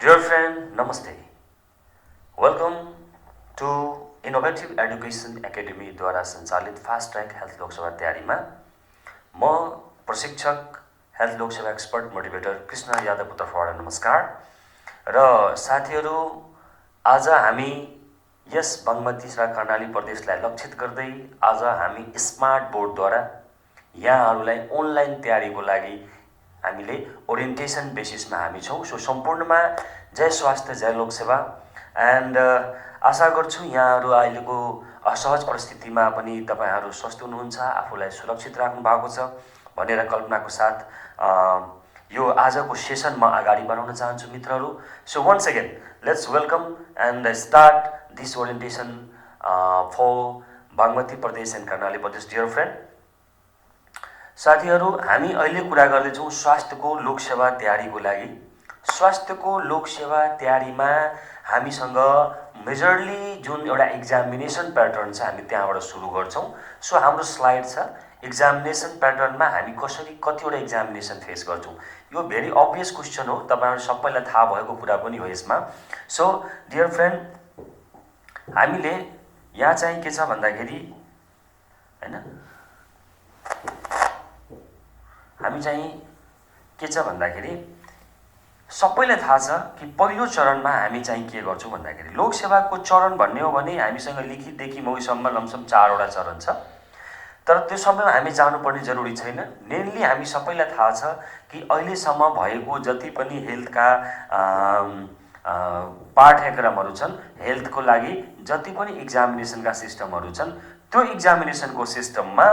Dear friend, Namaste. Welcome to Innovative Education Academy द्वारा सञ्चालित fast track health Lok Sewa तयारीमा म प्रशिक्षक health Lok Sewa expert motivator Krishna यादवको तर्फबाट नमस्कार। र साथीहरू, आज हामी यस बागमती र कर्णाली प्रदेशलाई लक्षित गर्दै आज हामी स्मार्ट बोर्डद्वारा यहाँहरूलाई अनलाइन तयारीको लागि हामीले ओरिएन्टेसन बेसिसमा हामी छौँ। सो सम्पूर्णमा जय स्वास्थ्य जय लोकसेवा। एन्ड आशा गर्छु यहाँहरू अहिलेको असहज परिस्थितिमा पनि तपाईहरू स्वस्थ हुनुहुन्छ, आफूलाई सुरक्षित राख्नु भएको छ भनेर कल्पनाको साथ यो आजको सेसन म अगाडि बढाउन चाहन्छु मित्रहरू। So once again let's welcome and start this orientation for Bagmati Pradesh and Karnali प्रदेश। डियर फ्रेन्ड, साथीहरू, हामी अहिले कुरा गर्दैछौँ स्वास्थ्यको लोकसेवा तयारीको लागि। स्वास्थ्यको लोकसेवा तयारीमा हामीसँग मेजरली जुन एउटा एक्जामिनेसन प्याटर्न छ हामी त्यहाँबाट सुरु गर्छौँ। सो हाम्रो स्लाइड छ एक्जामिनेसन प्याटर्नमा हामी कसरी कतिवटा एक्जामिनेसन फेस गर्छौँ। यो भेरी अभियस क्वेसन हो, तपाईहरू सबैलाई थाहा भएको कुरा पनि हो यसमा। सो डियर फ्रेन्ड, हामीले यहाँ चाहिँ के छ भन्दाखेरि हैन, हामी चाहिँ के छ भन्दाखेरि सबैलाई थाहा छ कि पहिलो चरणमा हामी चाहिँ के गर्छौँ भन्दाखेरि लोकसेवाको चरण भन्ने हो भने हामीसँग लिखितदेखि मौसममा लमसम 4वटा चरण छ। तर त्यो सबैमा हामी जानुपर्ने जरुरी छैन। मेनली हामी सबैलाई थाहा छ कि अहिलेसम्म भएको जति पनि हेल्थका पाठ्यक्रमहरू छन्, हेल्थको लागि जति पनि एक्जामिनेसनका सिस्टमहरू छन्, त्यो एक्जामिनेसनको सिस्टममा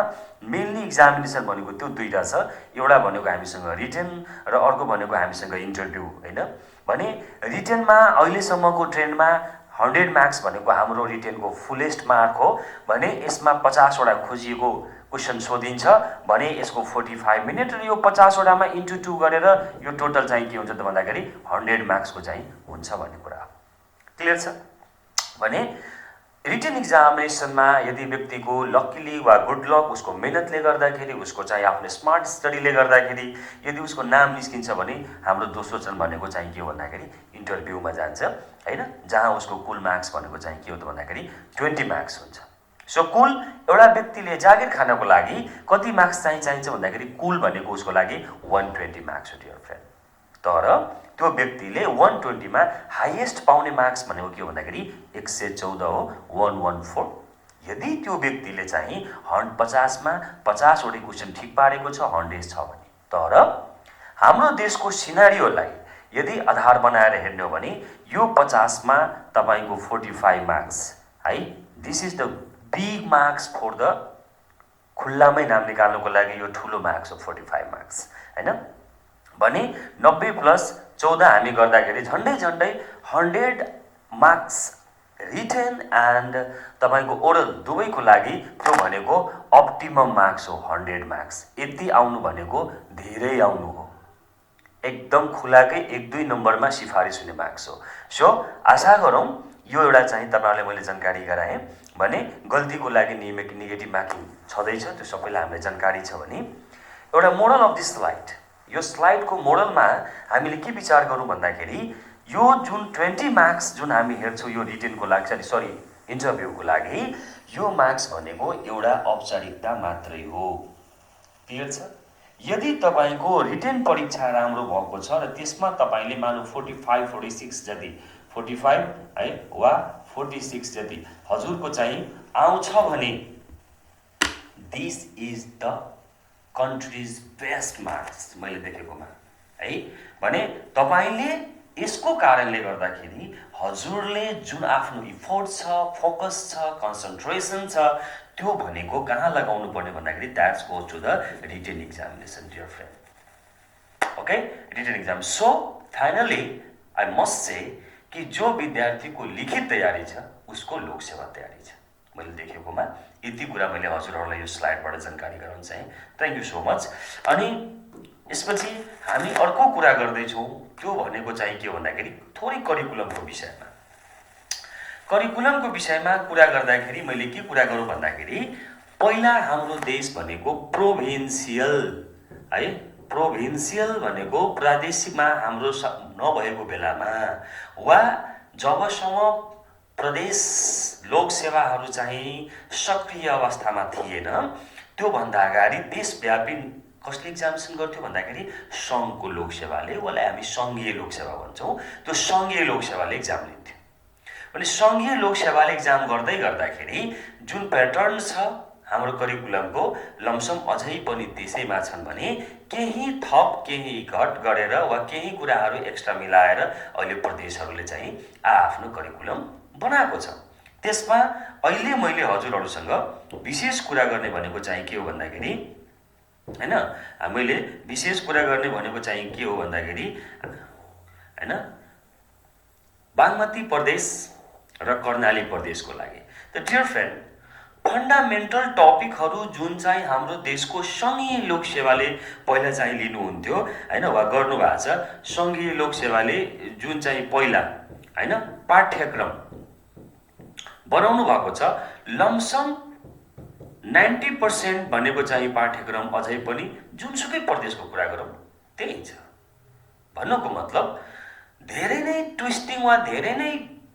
मेनली एक्जामिनेसन भनेको त्यो दुईटा छ। एउटा भनेको हामीसँग रिटेन र अर्को भनेको हामीसँग इन्टरभ्यू हैन। भने रिटेनमा अहिलेसम्मको ट्रेन्डमा 100 मार्क्स भनेको हाम्रो रिटेनको फुलेस्ट मार्क हो। भने यसमा 50वटा खोजिएको क्वेसन सोधिन्छ भने यसको 45 मिनट र यो 50वटामा इन्टु 2 गरेर यो टोटल चाहिँ के हुन्छ त भन्दाखेरि 100 मार्क्सको चाहिँ हुन्छ भन्ने कुरा हो। क्लियर छ? भने रिटन एक्जामिनेसनमा यदि व्यक्तिको लक्कीली वा गुड लक उसको मेहनतले गर्दाखेरि, उसको चाहिँ आफ्नो स्मार्ट स्टडीले गर्दाखेरि यदि उसको नाम निस्किन्छ भने हाम्रो दोस्रो चरण भनेको चाहिँ के हो भन्दाखेरि इन्टरभ्यूमा जान्छ हैन, जहाँ उसको कुल मार्क्स भनेको चाहिँ के हो त भन्दाखेरि 20 मार्क्स हुन्छ। सो कुल एउटा व्यक्तिले जागिर खानको लागि कति मार्क्स चाहिन्छ भन्दाखेरि कुल भनेको उसको लागि 120 मार्क्स हो डियर फ्रेन्ड। तर त्यो व्यक्तिले 120 मा हाईएस्ट पाउने मार्क्स भनेको के हो भन्दाखेरि 114 हो, 114। यदि त्यो व्यक्तिले चाहिँ 50 मा 50 वटा क्वेसन ठिक पारेको छ, 100 छ भने। तर हाम्रो देशको सिनारियोलाई यदि आधार बनाएर हेर्ने हो भने यो 50 मा तपाईको 45 मार्क्स है, this is the big marks for द खुल्लामै नाम निकाल्नको लागि यो ठुलो मार्क्स हो 45 मार्क्स हैन। भने 90 प्लस 14 हामी गर्दाखेरि झन्डै 100 मार्क्स रिटेन एन्ड तपाईको ओरल दुवैको लागि त्यो भनेको अप्टिमम मार्क्स हो 100 मार्क्स। यति आउनु भनेको धेरै आउनु हो, एकदम खुलाकै 1-2 नम्बरमा सिफारिस हुने मार्क्स हो। सो आशा गरौँ यो एउटा चाहिँ तपाईहरुलाई मैले जानकारी गराएँ भने गल्तीको लागि नेगेटिभ मार्किङ छँदैछ, त्यो सबैलाई हामीलाई जानकारी छ भने। एउटा मोडल अफ दिस स्लाइड, यो स्लाइडको मोडलमा हामीले के विचार गरौँ भन्दाखेरि यो जुन 20 मार्क्स जुन हामी हेर्छौँ यो रिटेनको लागि सरी इन्टरभ्यूको लागि, यो मार्क्स भनेको एउटा औपचारिकता मात्रै हो। क्लियर छ? यदि तपाईको रिटेन परीक्षा राम्रो भएको छ र त्यसमा तपाईले मानौ 45 46 जति 45 है वा 46 जति हजुरको चाहिँ आउँछ भने this is the countries best marks मैले देखेकोमा है। भने तपाईले यसको कारणले गर्दाखेरि हजुरले जुन आफ्नो इफोर्ट छ, फोकस छ, कन्सन्ट्रेसन छ, त्यो भनेको कहाँ लगाउनु पर्ने भन्दाखेरि that's goes to the written examination dear friend. Okay, written exam. So finally I must say कि जो विद्यार्थीको लिखित तयारी छ उसको लोकसेवा तयारी छ। मैले देखेकोमा यति कुरा मैले हजुरहरूलाई यो स्लाइडबाट जानकारी गराउन चाहे। Thank you so much. अनि यसपछि हामी अर्को कुरा गर्दैछौँ, त्यो भनेको चाहिँ के हो भन्दाखेरि थोरै करिकुलमको विषयमा। करिकुलमको विषयमा कुरा गर्दाखेरि मैले के कुरा गरौँ भन्दाखेरि पहिला हाम्रो देश भनेको प्रोभिन्सियल है, प्रोभिन्सियल भनेको प्रादेशिकमा हाम्रो नभएको बेलामा वा जबसम्म प्रदेश लोकसेवाहरू चाहिँ सक्रिय अवस्थामा थिएन त्योभन्दा अगाडि देशव्यापी कसले इक्जामिनेसन गर्थ्यो भन्दाखेरि सङ्घको लोकसेवाले, वालाई हामी सङ्घीय लोकसेवा भन्छौँ, त्यो सङ्घीय लोकसेवाले इक्जाम लिन्थ्यो। भने सङ्घीय लोकसेवाले इक्जाम गर्दै गर्दाखेरि जुन प्याटर्न छ हाम्रो करिकुलमको लमसम अझै पनि त्यसैमा छन् भने केही थप केही घट गरेर वा केही कुराहरू एक्स्ट्रा मिलाएर अहिले प्रदेशहरूले चाहिँ आफ्नो करिकुलम बनाएको छ। त्यसमा अहिले मैले हजुरहरूसँग विशेष कुरा गर्ने भनेको चाहिँ के हो भन्दाखेरि हैन, मैले विशेष कुरा गर्ने भनेको चाहिँ के हो भन्दाखेरि हैन, बागमती प्रदेश र कर्णाली प्रदेशको लागि। त डियर फ्रेन्ड, फन्डामेन्टल टपिकहरू जुन चाहिँ हाम्रो देशको सङ्घीय लोकसेवाले पहिला चाहिँ लिनुहुन्थ्यो हैन वा गर्नुभएको छ, सङ्घीय लोकसेवाले जुन चाहिँ पहिला हैन पाठ्यक्रम बनाउनु भएको छ, लमसम 90% भनेको चाहिँ पाठ्यक्रम अझै पनि जुनसुकै प्रदेशको कुरा गरौँ त्यही छ। भन्नुको मतलब धेरै नै ट्विस्टिङ वा धेरै नै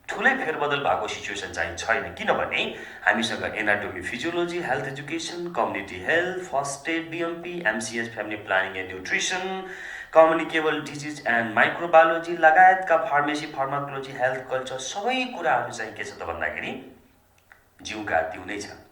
ठुलै फेरबदल भएको सिचुएसन चाहिँ छैन, किनभने हामीसँग anatomy physiology, health education, community health, first aid, BMP, MCS, family planning and nutrition, communicable disease and microbiology लगायतका फार्मेसी, फार्माकोलोजी, हेल्थ, कल्चर सबै कुराहरू चाहिँ के छ त भन्दाखेरि जिउका त्यो नै छ।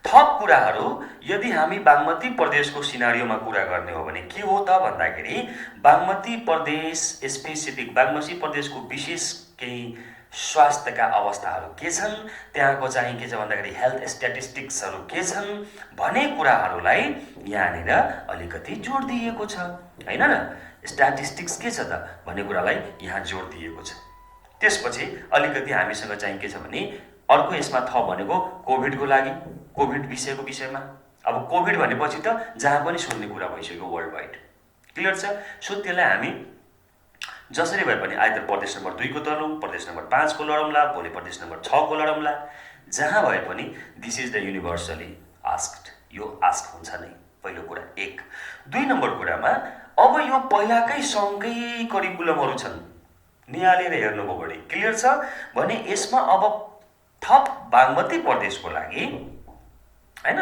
थप कुराहरू यदि हामी बागमती प्रदेशको सिनारियोमा कुरा गर्ने हो भने के हो त भन्दाखेरि बागमती प्रदेश स्पेसिफिक, बागमती प्रदेशको विशेष केही स्वास्थ्यका अवस्थाहरू के छन्, त्यहाँको चाहिँ के छ भन्दाखेरि हेल्थ स्ट्याटिस्टिक्सहरू के छन् भन्ने कुराहरूलाई यहाँनिर अलिकति जोड दिएको छ हैन र। स्ट्याटिस्टिक्स के छ त भन्ने कुरालाई यहाँ जोड दिएको छ। त्यसपछि अलिकति हामीसँग चाहिँ के छ भने अर्को यसमा थप भनेको कोभिडको लागि, कोभिड विषयको विषयमा। अब कोभिड भनेपछि त जहाँ पनि सुन्ने कुरा भइसक्यो वर्ल्ड वाइड, क्लियर छ। सो त्यसलाई हामी जसरी भए पनि आइदर प्रदेश नम्बर 2 को लडौँ, प्रदेश नम्बर 5 को लडौँला, भोलि प्रदेश नम्बर 6 को लडौँला, जहाँ भए पनि this is the universally asked, यो आस्क हुन्छ नै पहिलो कुरा। 1 2 नम्बर कुरामा अब यो पहिलाकै सँगै करिकुलमहरू छन्, निहालेर हेर्नुभयो भने क्लियर छ भने यसमा अब थप बागमती प्रदेशको लागि हैन,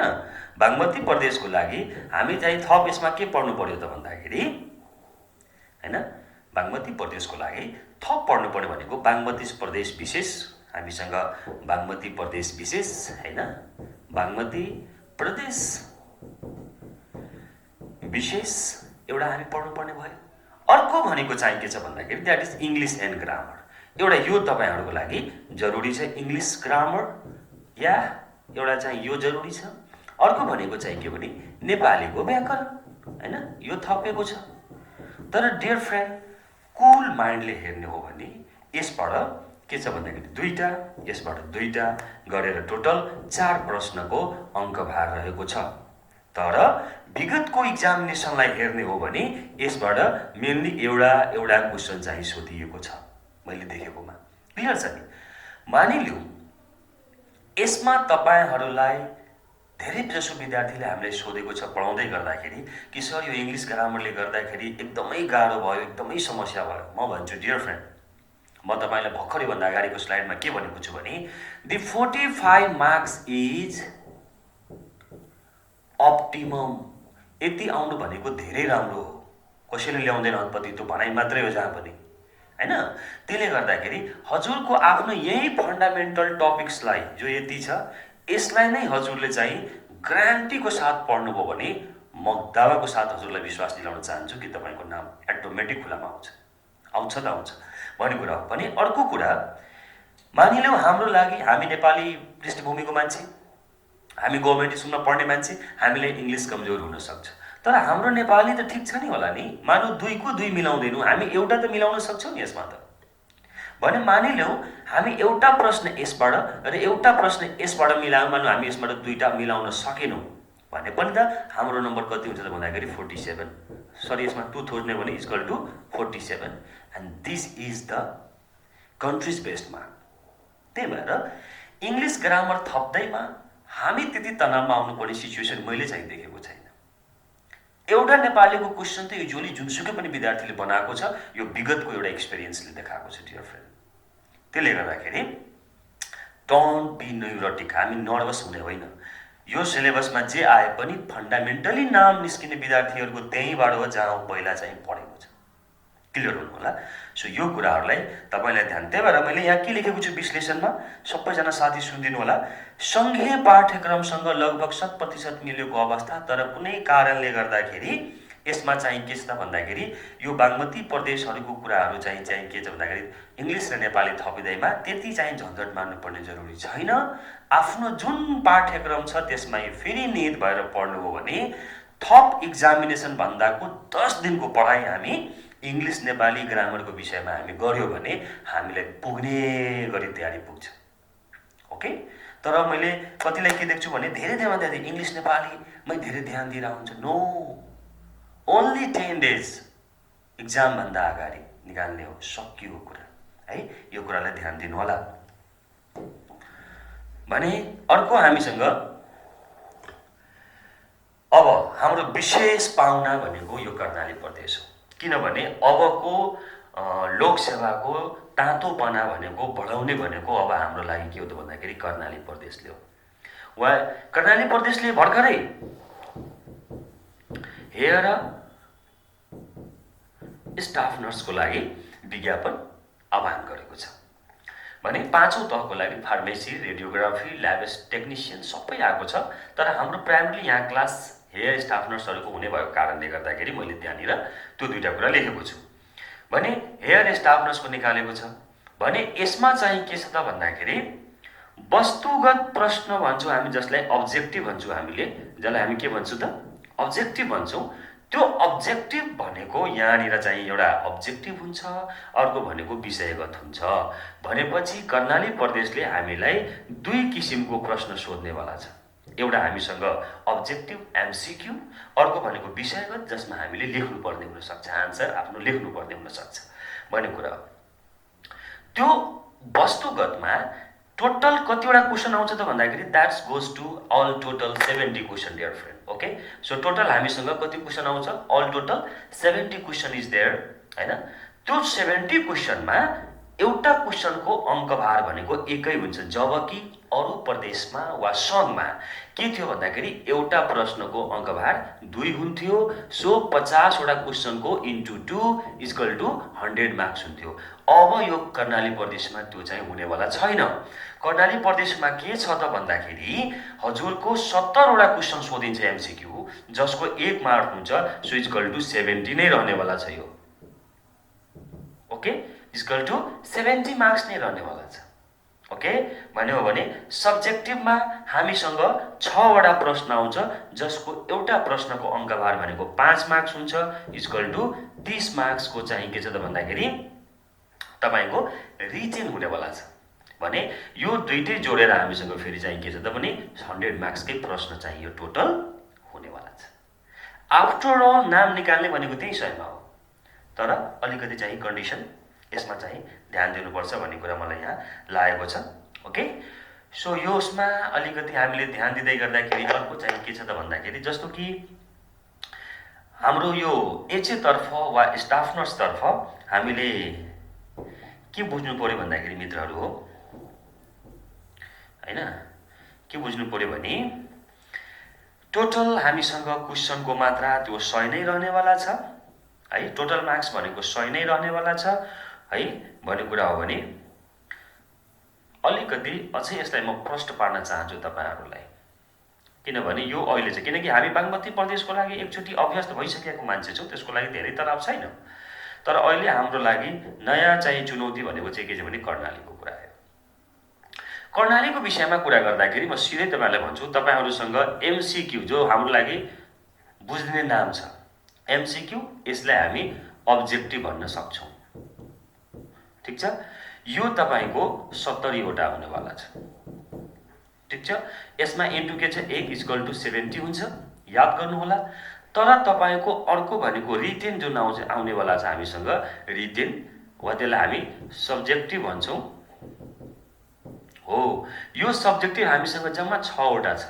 बागमती प्रदेशको लागि हामी चाहिँ थप यसमा के पढ्नु पर्यो त भन्दाखेरि हैन, बागमती प्रदेशको लागि थप पढ्नु पर्यो भनेको बागमती प्रदेश विशेष, हामीसँग बागमती प्रदेश विशेष हैन, बागमती प्रदेश विशेष एउटा हामी पढ्नु पर्ने भयो। अर्को भनेको चाहिँ के छ भन्दाखेरि that is English and grammar. एउटा यो तपाईहरुको लागि जरुरी छ इङ्ग्लिस ग्रामर, या एउटा चाहिँ यो जरुरी छ। अर्को भनेको चाहिँ के भने नेपालीको व्याकरण हैन, यो थपेको छ। तर डियर फ्रेन्ड, कुल माइन्डले हेर्ने हो भने यसबाट के छ भन्दाखेरि दुईटा, यसबाट दुईटा गरेर टोटल 4 प्रश्नको अङ्कभार रहेको छ। तर विगतको एक्जामिनेसनलाई हेर्ने हो भने यसबाट मेनली एउटा क्वेशन चाहिँ सोधिएको छ मैले देखेकोमा, क्लियर छ नि। मानिलिउँ यसमा तपाईहरुलाई धेरै जसो विद्यार्थीले हामीलाई सोधेको छ पढाउँदै गर्दाखेरि कि सर यो इङ्ग्लिस ग्रामरले गर्दाखेरि एकदमै गाह्रो भयो, एकदमै समस्या भयो। म भन्छु डियर फ्रेन्ड, म तपाईलाई भर्खरै भन्दा अगाडिको स्लाइडमा के भनेको छु भने द 45 मार्क्स इज अप्टिमम। यति आउनु भनेको धेरै राम्रो हो, कसैले ल्याउँदैन अत्पत्ति, त्यो भनाइ मात्रै हो जहाँ पनि हैन। त्यसले गर्दाखेरि हजुरको आफ्नो यही फन्डामेन्टल टपिक्सलाई जो यति छ यसलाई नै हजुरले चाहिँ ग्यारेन्टीको साथ पढ्नुभयो भने म दावाको साथ हजुरलाई विश्वास दिलाउन चाहन्छु कि तपाईको नाम अटोमेटिक खुलामा आउँछ त आउँछ भन्ने कुरा हो। भने अर्को कुरा, मानिलिउँ हाम्रो लागि हामी नेपाली पृष्ठभूमिको मान्छे, हामी गभर्नमेन्ट स्कुलमा पढ्ने मान्छे, हामीले इङ्ग्लिस कमजोर हुन सक्छ। तर हाम्रो नेपाली त ठिक छ नि होला नि, मानौ 2 को 2 मिलाउँदैनौँ, हामी एउटा त मिलाउन सक्छौँ नि यसमा त। भने मानिलिउँ हामी एउटा प्रश्न यसबाट र एउटा प्रश्न यसबाट मिलायौँ, मानौ हामी यसबाट दुईटा मिलाउन सकेनौँ भने पनि त हाम्रो नम्बर कति हुन्छ त भन्दाखेरि 47। सरी, यसमा 2 थोड्ने भने equal to 47 and this is the countries based mark. त्यही भएर इङ्ग्लिस ग्रामर थप्दैमा हामी त्यति तनावमा आउनुपर्ने सिचुएसन मैले चाहिँ देखेको छैन। एउटा नेपालीको क्वेसन त युजुअली जुनसुकै पनि विद्यार्थीले बनाएको छ, यो विगतको एउटा एक्सपिरियन्सले देखाएको छ डियर फ्रेन्ड। त्यसले गर्दाखेरि डोन्ट बी न्युरोटिक, हामी नर्भस हुने होइन। यो सिलेबसमा जे आए पनि फन्डामेन्टली नाम निस्किने विद्यार्थीहरूको त्यहीँबाट हो जहाँ पहिला चाहिँ पढेको छ। क्लियर हुनु होला। सो यो कुराहरूलाई तपाईँलाई ध्यान, त्यही भएर मैले यहाँ के लेखेको छु विश्लेषणमा, सबैजना साथी सुनिदिनु होला। सङ्घीय पाठ्यक्रमसँग लगभग 100% मिलेको अवस्था, तर कुनै कारणले गर्दाखेरि यसमा चाहिँ के छ त भन्दाखेरि यो बागमती प्रदेशहरूको कुराहरू चाहिँ के छ भन्दाखेरि इङ्ग्लिस र नेपाली थपिँदैमा त्यति चाहिँ झन्झट मान्नुपर्ने जरुरी छैन। आफ्नो जुन पाठ्यक्रम छ त्यसमै फेरि नियत भएर पढ्नु हो भने थप इक्जामिनेसन भन्दाको 10 दिनको पढाइ हामी इङ्ग्लिस नेपाली ग्रामरको विषयमा हामी गऱ्यो भने हामीलाई पुग्ने गरी तयारी पुग्छ। ओके, तर मैले कतिलाई के देख्छु भने धेरै इङ्ग्लिस नेपालीमै धेरै ध्यान दिएर हुन्छ। नो, ओन्ली 10 days इक्जामभन्दा अगाडि निकाल्ने हो, सकियो कुरा है। यो कुरालाई ध्यान दिनु होला। भने अर्को हामीसँग अब हाम्रो विशेष पाहुना भनेको यो कर्णाली प्रदेश हो। किनभने अबको लोकसेवाको तातोपना भनेको बढाउने भनेको अब हाम्रो लागि के हो त भन्दाखेरि कर्णाली प्रदेशले हो। वा कर्णाली प्रदेशले भर्खरै हेयर स्टाफ नर्सको लागि विज्ञापन आह्वान गरेको छ। भने 5औं तहको लागि फार्मेसी, रेडियोग्राफी, ल्याब टेक्निसियन सबै आएको छ। तर हाम्रो प्राइमरी यहाँ क्लास हेयर स्टाफ नर्सहरूको हुने भएको कारणले गर्दाखेरि मैले त्यहाँनिर त्यो दुईटा कुरा लेखेको छु। भने हेयर स्टाफ नर्सको निकालेको छ भने यसमा चाहिँ के छ त भन्दाखेरि वस्तुगत प्रश्न भन्छौँ हामी, जसलाई अब्जेक्टिभ भन्छौँ हामीले, जसलाई हामी के भन्छौँ त अब्जेक्टिभ भन्छौँ। त्यो अब्जेक्टिभ भनेको यहाँनिर चाहिँ एउटा अब्जेक्टिभ हुन्छ, अर्को भनेको विषयगत हुन्छ। भनेपछि कर्णाली प्रदेशले हामीलाई 2 किसिमको प्रश्न सोध्नेवाला छ। एउटा हामीसँग अब्जेक्टिभ एमसिक्यू, अर्को भनेको विषयगत जसमा हामीले लेख्नुपर्ने हुनसक्छ, आन्सर आफ्नो लेख्नुपर्ने हुनसक्छ भन्ने कुरा हो। त्यो वस्तुगतमा टोटल कतिवटा क्वेसन आउँछ त भन्दाखेरि that's goes to all total 70 question dear friend. Okay, so total हामीसँग कति क्वेसन आउँछ? All total 70 question is there हैन। त्यो 70 क्वेसनमा एउटा क्वेसनको अङ्कभार भनेको 1 हुन्छ, जबकि अरू प्रदेशमा वा सङ्घमा के थियो भन्दाखेरि एउटा प्रश्नको अङ्कभार 2 हुन्थ्यो। सो 50 वटा क्वेसनको इन्टु 2 इक्वल टु 100 मार्क्स हुन्थ्यो। अब यो कर्णाली प्रदेशमा त्यो चाहिँ हुनेवाला छैन। कर्णाली प्रदेशमा के छ त भन्दाखेरि हजुरको 70 वटा क्वेसन सोधिन्छ एमसिक्यू, जसको 1 मार्क हुन्छ, सो इक्वल टु 70 नै रहनेवाला छ यो। ओके, इक्वल टु 70 मार्क्स नै रहनेवाला छ। ओके, भन्यो भने सब्जेक्टिभमा हामीसँग 6 वटा प्रश्न आउँछ, जसको एउटा प्रश्नको अङ्कभार भनेको 5 मार्क्स हुन्छ, इक्वल टु 30 मार्क्सको चाहिँ के छ त भन्दाखेरि तपाईको रिटेन हुनेवाला छ। भने यो दुईटै जोडेर हामीसँग फेरि चाहिँ के छ त भने 100 मार्क्सकै प्रश्न चाहिँ यो टोटल हुनेवाला छ। आफ्टर अल नाम निकाल्ने भनेको त्यही समयमा हो, तर अलिकति चाहिँ कन्डिसन यसमा चाहिँ ध्यान दिनुपर्छ भन्ने कुरा मलाई यहाँ लागेको छ। ओके, सो यसमा अलिकति हामीले ध्यान दिँदै गर्दाखेरि अर्को चाहिँ के छ त भन्दाखेरि जस्तो कि हाम्रो यो एचए तर्फ वा स्टाफ नर्स तर्फ हामीले के बुझ्नु पर्यो भन्दाखेरि मित्रहरू हो हैन, के बुझ्नु पर्यो भने टोटल हामीसँग क्वेसनको मात्रा त्यो 100 नै रहनेवाला छ है। टोटल मार्क्स भनेको 100 नै रहनेवाला छ है भन्ने कुरा हो। भने अलिकति अझै यसलाई म प्रश्न पार्न चाहन्छु तपाईहरुलाई, किनभने यो अहिले चाहिँ किनकि हामी बागमती प्रदेशको लागि एकचोटि अभ्यस्त भइसकेको मान्छे छौं, त्यसको लागि धेरै तनाव छैन। तर अहिले हाम्रो लागि नयाँ चाहिँ चुनौती भनेको चाहिँ के छ भने कर्णालीको कुरा हो। कर्णालीको विषयमा कुरा गर्दाखेरि म सिधै तपाईहरुलाई भन्छु, तपाईहरुसँग एमसीक्यू जो हाम्रो लागि बुझ्ने नाम छ एमसीक्यू, यसलाई हामी अब्जेक्टिभ भन्न सक्छौं। ठीक छ, यो तपाईको 70 वटा हुनेवाला छ। ठीक छ, यसमा इन्टु के छ 1 इक्वल टु 70 हुन्छ, याद गर्नु होला। तर तपाईको अर्को भनेको रिटेन जुन आउनेवाला छ हामीसँग रिटेन, वा त्यसलाई हामी सब्जेक्टिभ भन्छौं हो। यो सब्जेक्टिभ हामीसँग जम्मा 6 वटा छ,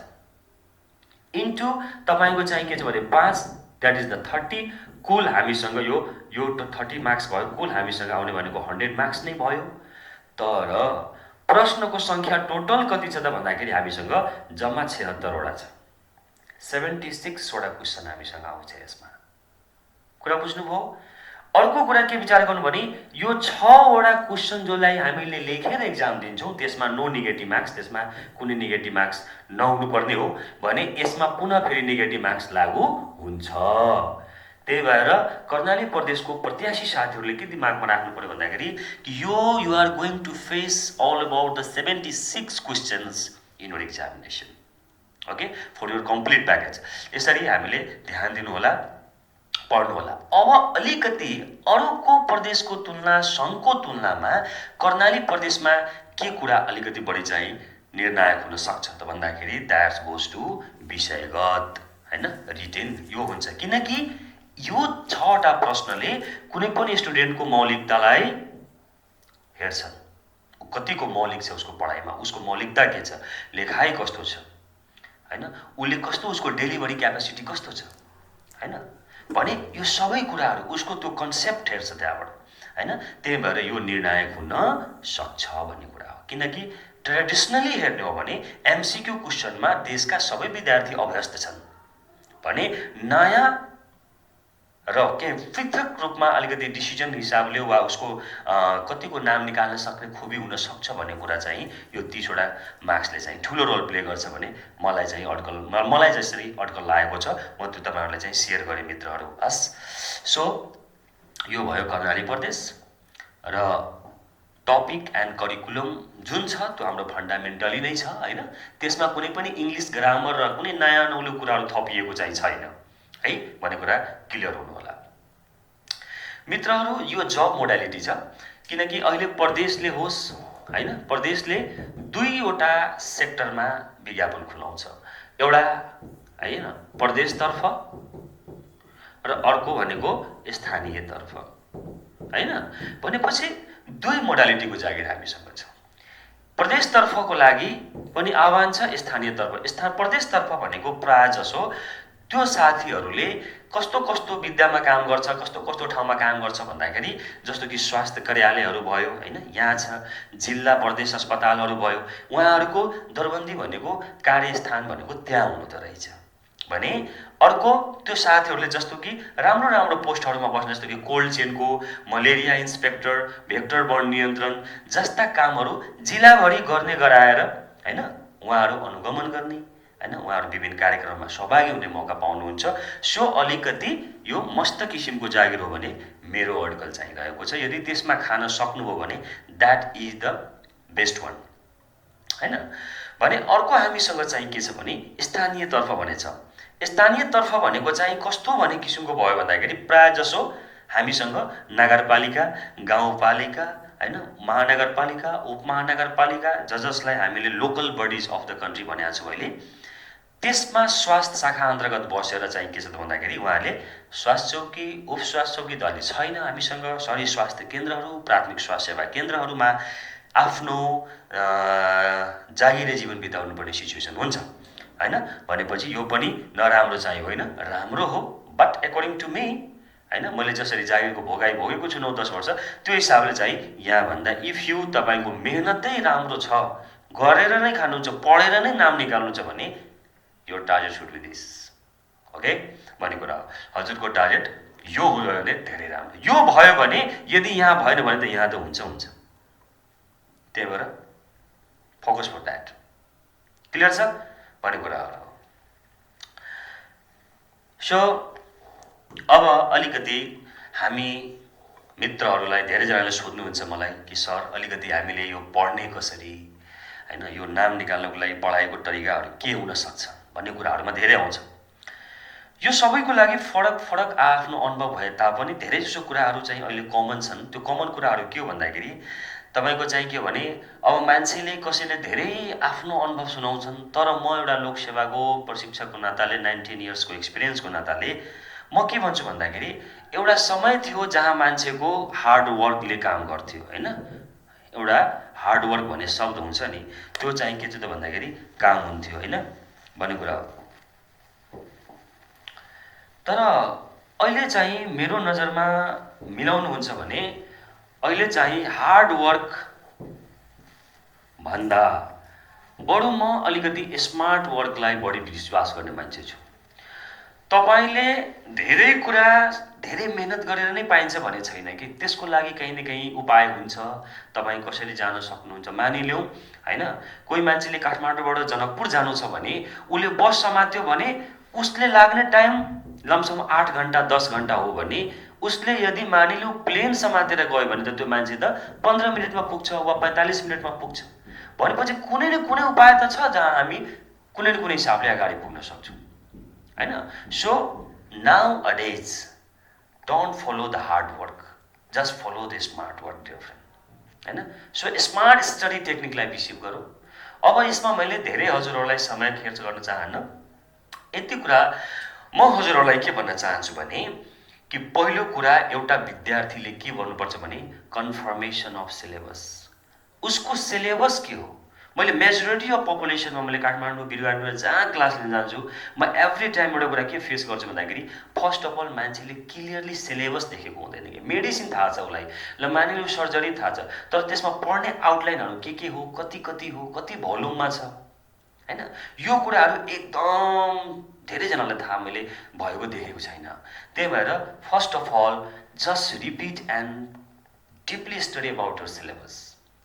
इन्टु तपाईको चाहिँ के छ भने 5 द्याट इज द 30। कुल हामीसँग यो 30 मार्क्स भयो, कुल हामीसँग आउने भनेको 100 मार्क्स नै भयो। तर प्रश्नको सङ्ख्या टोटल कति छ त भन्दाखेरि हामीसँग जम्मा 76 वटा छ। 76 वटा क्वेसन हामीसँग आउँछ यसमा। कुरा बुझ्नुभयो? अर्को कुरा के विचार गर्नु भने यो 6 वटा क्वेसन जसलाई हामीले लेखेर एक्जाम दिन्छौँ त्यसमा नो नेगेटिभ मार्क्स, त्यसमा कुनै नेगेटिभ मार्क्स नहुनुपर्ने हो भने यसमा पुनः फेरि नेगेटिभ मार्क्स लागू हुन्छ। त्यही भएर कर्णाली प्रदेशको प्रत्याशी साथीहरूले के दिमागमा राख्नु पर्यो भन्दाखेरि you are going to face all about the 76 questions in your examination, okay, for your complete package. यसरी हामीले ध्यान दिनु होला, पढ्नु होला। अब अलिकति अरूको प्रदेशको तुलना, सङ्घको तुलनामा कर्णाली प्रदेशमा के कुरा अलिकति बढी चाहिँ निर्णायक हुन सक्छ त भन्दाखेरि द्याट्स गोज टु विषयगत, हैन, रिटेन यो हुन्छ। किनकि यो 6वटा प्रश्नले कुनै पनि स्टुडेन्टको मौलिकतालाई हेर्छन्। कतिको मौलिक छ उसको पढाइमा, उसको मौलिकता के छ, लेखाइ कस्तो छ, हैन, उसले कस्तो, उसको डेलिभरी क्यापेसिटी कस्तो छ, हैन, भने यो सबै कुराहरू उसको त्यो कन्सेप्ट हेर्छ त्यहाँबाट, हैन। त्यही भएर यो निर्णायक हुन सक्छ भन्ने कुरा हो। किनकि ट्रेडिसनली हेर्ने हो भने एमसिक्यू क्वेसनमा देशका सबै विद्यार्थी अभ्यस्त छन् भने नयाँ र के पृथक रूपमा अलिकति डिसिजन हिसाबले वा उसको कतिको नाम निकाल्न सक्ने खुबी हुन सक्छ भन्ने कुरा चाहिँ यो 30 वटा मार्क्सले चाहिँ ठुलो रोल प्ले गर्छ भने मलाई चाहिँ मलाई जसरी अड्कल लागेको छ म त्यो तपाईहरुलाई चाहिँ शेयर गरे मित्रहरू। हस्, सो यो भयो कर्णाली प्रदेश र टपिक एन्ड करिकुलम जुन छ त्यो हाम्रो फन्डामेन्टली नै छ, हैन। त्यसमा कुनै पनि इंग्लिश ग्रामर र कुनै नयाँ नौलो कुराहरू थपिएको चाहिँ छैन है भन्ने कुरा क्लियर हुनु होला मित्रहरू। यो जब मोडालिटी छ किनकि अहिले प्रदेशले होस्, हैन, प्रदेशले 2वटा सेक्टरमा विज्ञापन खुलाउँछ। एउटा हैन प्रदेशतर्फ र अर्को भनेको स्थानीयतर्फ, हैन। भनेपछि 2 मोडालिटीको जागिर हामीसँग छ। प्रदेशतर्फको लागि पनि आह्वान छ, स्थानीयतर्फ। प्रदेशतर्फ भनेको प्राय जसो त्यो साथीहरूले कस्तो कस्तो विद्यामा काम गर्छ, कस्तो कस्तो ठाउँमा काम गर्छ भन्दाखेरि जस्तो कि स्वास्थ्य कार्यालयहरू भयो, हैन, यहाँ छ जिल्ला प्रदेश अस्पतालहरू भयो, उहाँहरूको दरबन्दी भनेको कार्यस्थान भनेको त्यहाँ हुनु त रहेछ भने अर्को त्यो साथीहरूले जस्तो कि राम्रो राम्रो पोस्टहरूमा बस्ने जस्तो कि कोल्ड चेनको मलेरिया इन्स्पेक्टर, भेक्टर बर्ड नियन्त्रण जस्ता कामहरू जिल्लाभरि गर्ने गराएर, हैन, उहाँहरू अनुगमन गर्ने, हैन, उहाँहरू विभिन्न कार्यक्रममा सहभागी हुने मौका पाउनुहुन्छ। सो अलिकति यो मस्त किसिमको जागिर हो भने मेरो अड्कल चाहिँ रहेको छ। यदि त्यसमा खान सक्नुभयो भने that is the best one, हैन। भने अर्को हामीसँग चाहिँ के छ भने स्थानीयतर्फ भनेछ। स्थानीयतर्फ भनेको चाहिँ कस्तो भने किसिमको भयो भन्दाखेरि प्राय जसो हामीसँग नगरपालिका, गाउँपालिका, हैन, महानगरपालिका, उपमहानगरपालिका जसलाई हामीले local bodies of the country भनेका छौँ अहिले, त्यसमा स्वास्थ्य शाखा अन्तर्गत बसेर चाहिँ के छ त भन्दाखेरि उहाँले स्वास्थ्य चौकी, उप स्वास्थ्य चौकी त अहिले छैन हामीसँग, शहरी स्वास्थ्य केन्द्रहरू, प्राथमिक स्वास्थ्य सेवा केन्द्रहरूमा आफ्नो जागिरे जीवन बिताउनु पर्ने सिचुएसन हुन्छ, हैन। भनेपछि यो पनि नराम्रो चाहिँ होइन, राम्रो हो, बट अकर्डिङ टु मी, हैन, मैले जसरी जागिरको भोगाई भोगेको छु 9-10 वर्ष, त्यो हिसाबले चाहिँ यहाँ भन्दा इफ यु तपाईको मेहनतै राम्रो छ, गरेर नै खानुहुन्छ, पढेर नै नाम निकाल्नुहुन्छ भने your target should be this, okay भन्ने कुरा हो। हजुरको टार्गेट यो हो भने धेरै राम्रो, यो भयो भने यदि यहाँ भएन भने त यहाँ त हुन्छ। त्यही भएर फोकस फर द्याट, क्लियर छ भन्ने कुराहरू हो। सो अब अलिकति हामी मित्रहरूलाई धेरैजनाले सोध्नुहुन्छ मलाई कि सर अलिकति हामीले यो पढ्ने कसरी, हैन, यो नाम निकाल्नको लागि पढाइको तरिकाहरू के हुन सक्छ भन्ने कुराहरूमा धेरै आउँछ। यो सबैको लागि फरक फरक आफ्नो अनुभव भए तापनि धेरै जसो कुराहरू चाहिँ अहिले कमन छन्। त्यो कमन कुराहरू के हो भन्दाखेरि तपाईको चाहिँ के हो भने अब मान्छेले कसैले धेरै आफ्नो अनुभव सुनाउँछन्, तर म एउटा लोकसेवाको प्रशिक्षकको नाताले 19 इयर्सको एक्सपिरियन्सको नाताले म के भन्छु भन्दाखेरि एउटा समय थियो जहाँ मान्छेको हार्ड वर्कले काम गर्थ्यो, हैन। एउटा हार्ड वर्क भन्ने शब्द हुन्छ नि, त्यो चाहिँ के छ त भन्दाखेरि काम हुन्थ्यो, हैन भन्ने कुरा हो। तर अहिले चाहिँ मेरो नजरमा मिलाउनुहुन्छ भने अहिले चाहिँ हार्ड वर्क भन्दा बरु म अलिकति स्मार्ट वर्कलाई बढी विश्वास गर्ने मान्छे छु। तपाईले धेरै कुरा धेरै मेहनत गरेर नै पाइन्छ भन्ने छैन कि त्यसको लागि कहीँ न कहीँ उपाय हुन्छ। तपाईँ कसरी जान सक्नुहुन्छ मानिलिउँ हैन, कोही मान्छेले काठमाडौँबाट जनकपुर जानु छ भने उसले बस समात्यो भने उसले लाग्ने टाइम लमसम 8 घण्टा 10 घण्टा हो भने उसले यदि मानिलिउँ प्लेन समातेर गयो भने त त्यो मान्छे त 15 मिनेटमा पुग्छ वा 45 मिनेटमा पुग्छ। भनेपछि कुनै न कुनै उपाय त छ जहाँ हामी कुनै न कुनै हिसाबले अगाडि पुग्न सक्छौँ हैन। So nowadays don't follow the hard work, just follow the smart work dear friend हैन। सो स्मार्ट स्टडी टेक्निकलाई रिसिभ गरौँ। अब यसमा मैले धेरै हजुरहरूलाई समय खर्च गर्न चाहन्न। यति कुरा म हजुरहरूलाई के भन्न चाहन्छु भने कि पहिलो कुरा एउटा विद्यार्थीले के गर्नुपर्छ भने कन्फर्मेसन अफ सिलेबस। उसको सिलेबस के हो? मैले मेजोरिटी अफ पपुलेसनमा मैले काठमाडौँ बिरुवामा जहाँ क्लास लिन जान्छु म एभ्री टाइम एउटा कुरा के फेस गर्छु भन्दाखेरि फर्स्ट अफ अल मान्छेले क्लियरली सिलेबस देखेको हुँदैन कि मेडिसिन थाहा छ उसलाई, ल मानिलिउँ सर्जरी थाहा छ, तर त्यसमा पढ्ने आउटलाइनहरू के हो, कति हो, कति भोल्युममा छ हैन। यो कुराहरू एकदम धेरैजनालाई थाहा मैले भएको देखेको छैन। त्यही भएर first of all just repeat and deeply study about your syllabus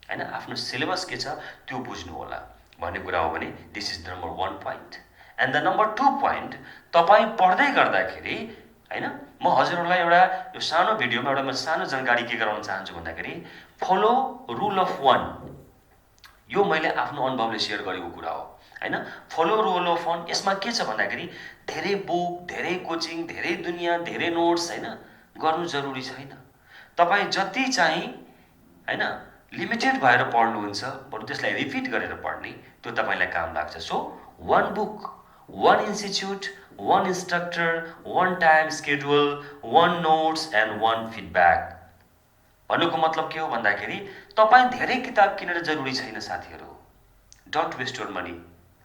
हैन। आफ्नो सिलेबस के छ त्यो बुझ्नु होला भन्ने कुरा हो भने this is number 1 point. And the number 2 point, तपाईँ पढ्दै गर्दाखेरि हैन म हजुरहरूलाई एउटा यो सानो भिडियोमा एउटा म सानो जानकारी के गराउन चाहन्छु भन्दाखेरि फलो रुल अफ 1। यो मैले आफ्नो अनुभवले सेयर गरेको कुरा हो हैन। फलो रुल अफ 1 यसमा के छ भन्दाखेरि धेरै बुक, धेरै कोचिङ, धेरै दुनियाँ, धेरै नोट्स हैन गर्नु जरुरी छैन। तपाईँ जति चाहिँ हैन लिमिटेड भएर पढ्नुहुन्छ बरु त्यसलाई रिपिट गरेर पढ्ने त्यो तपाईँलाई काम लाग्छ। So 1 book, 1 institute, 1 instructor, 1 time schedule, 1 notes and 1 feedback. भन्नुको मतलब के हो भन्दाखेरि तपाईँ धेरै किताब किनेर जरुरी छैन साथीहरू। Don't waste your money,